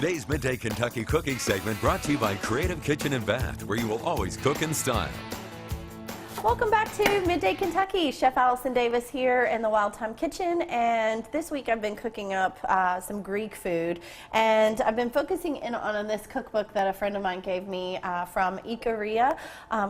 Today's Midday Kentucky cooking segment brought to you by Creative Kitchen and Bath, where you will always cook in style. Welcome back to Midday Kentucky. Chef Allison Davis here in the Wild Time Kitchen, and this week I've been cooking up some Greek food, and I've been focusing in on this cookbook that a friend of mine gave me from Ikaria,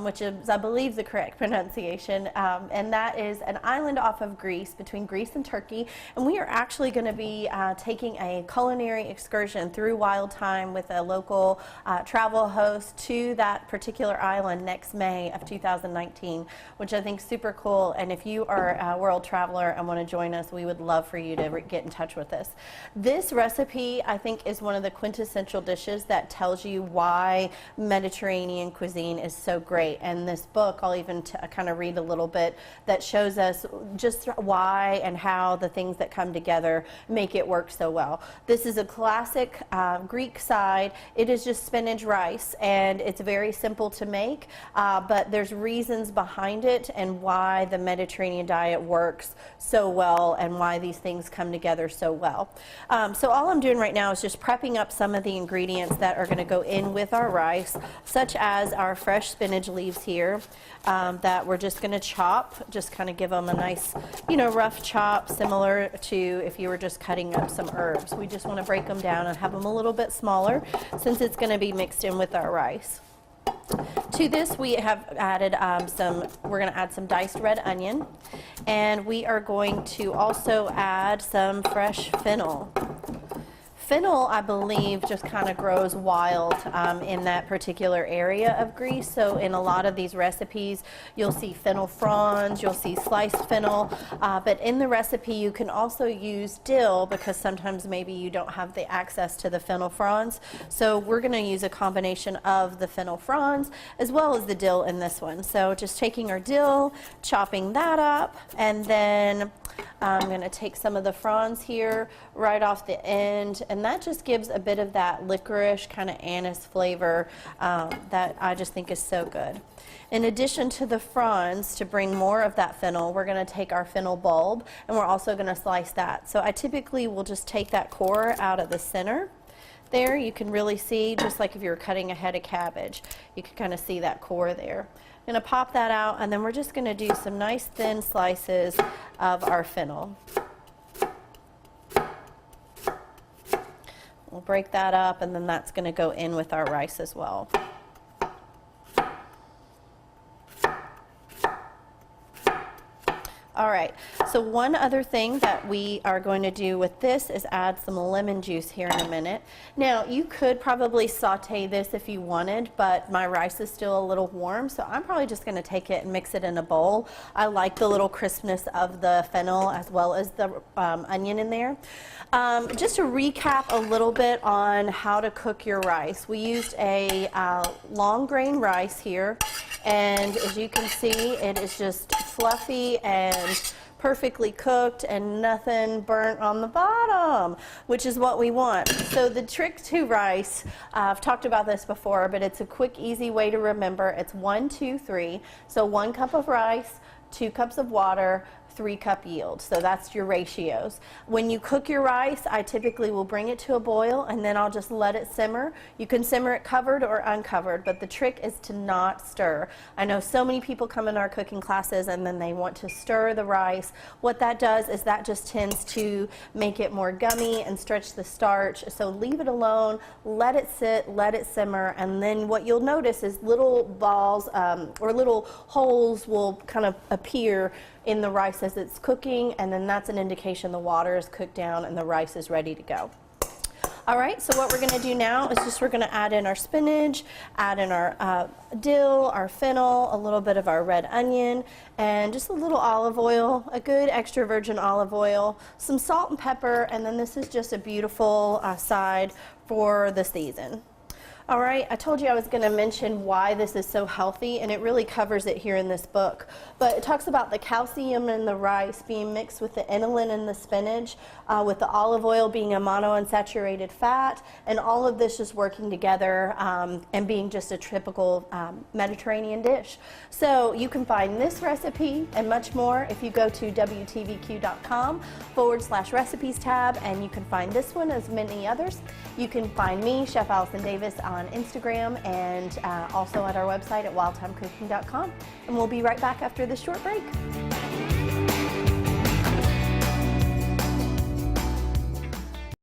which is, I believe, the correct pronunciation, and that is an island off of Greece, between Greece and Turkey, and we are actually going to be taking a culinary excursion through Wild Time with a local travel host to that particular island next May of 2019. Which I think is super cool, and if you are a world traveler and want to join us, we would love for you to get in touch with us. This recipe, I think, is one of the quintessential dishes that tells you why Mediterranean cuisine is so great, and this book, I'll even kind of read a little bit that shows us just why and how the things that come together make it work so well. This is a classic Greek side. It is just spinach rice, and it's very simple to make, but there's reasons behind it and why the Mediterranean diet works so well and why these things come together so well. So all I'm doing right now is just prepping up some of the ingredients that are going to go in with our rice, such as our fresh spinach leaves here that we're just going to chop, just kind of give them a nice, rough chop, similar to if you were just cutting up some herbs. We just want to break them down and have them a little bit smaller since it's going to be mixed in with our rice. To this, we have added we're going to add some diced red onion, and we are going to also add some fresh fennel. Fennel, I believe, just kind of grows wild in that particular area of Greece. So in a lot of these recipes, you'll see fennel fronds, you'll see sliced fennel, but in the recipe you can also use dill because sometimes maybe you don't have the access to the fennel fronds. So we're going to use a combination of the fennel fronds as well as the dill in this one. So just taking our dill, chopping that up, and then I'm going to take some of the fronds here right off the end, and that just gives a bit of that licorice kind of anise flavor that I just think is so good. In addition to the fronds, to bring more of that fennel, we're going to take our fennel bulb and we're also going to slice that. So I typically will just take that core out of the center. There you can really see, just like if you were cutting a head of cabbage, you can kind of see that core there. I'm going to pop that out, and then we're just going to do some nice thin slices of our fennel. We'll break that up, and then that's going to go in with our rice as well. All right, so one other thing that we are going to do with this is add some lemon juice here in a minute. Now, you could probably saute this if you wanted, but my rice is still a little warm, so I'm probably just going to take it and mix it in a bowl. I like the little crispness of the fennel as well as the onion in there. Just to recap a little bit on how to cook your rice. We used a long grain rice here, and as you can see, it is just fluffy and perfectly cooked and nothing burnt on the bottom, which is what we want. So the trick to rice, I've talked about this before, but it's a quick, easy way to remember. It's 1, 2, 3. So 1 cup of rice, 2 cups of water, 3-cup yield. So that's your ratios. When you cook your rice, I typically will bring it to a boil and then I'll just let it simmer. You can simmer it covered or uncovered, but the trick is to not stir. I know so many people come in our cooking classes and then they want to stir the rice. What that does is that just tends to make it more gummy and stretch the starch. So leave it alone, let it sit, let it simmer, and then what you'll notice is little balls or little holes will kind of appear in the rice as it's cooking, and then that's an indication the water is cooked down and the rice is ready to go. All right, so what we're going to do now is just we're going to add in our spinach, add in our dill, our fennel, a little bit of our red onion, and just a little olive oil, a good extra virgin olive oil, some salt and pepper, and then this is just a beautiful side for the season. All right, I told you I was going to mention why this is so healthy, and it really covers it here in this book. But it talks about the calcium in the rice being mixed with the inulin in the spinach, with the olive oil being a monounsaturated fat, and all of this just working together and being just a typical Mediterranean dish. So you can find this recipe and much more if you go to wtvq.com/recipes tab, and you can find this one as many others. You can find me, Chef Allison Davis, on Instagram and also at our website at wildtimecooking.com. And we'll be right back after this short break.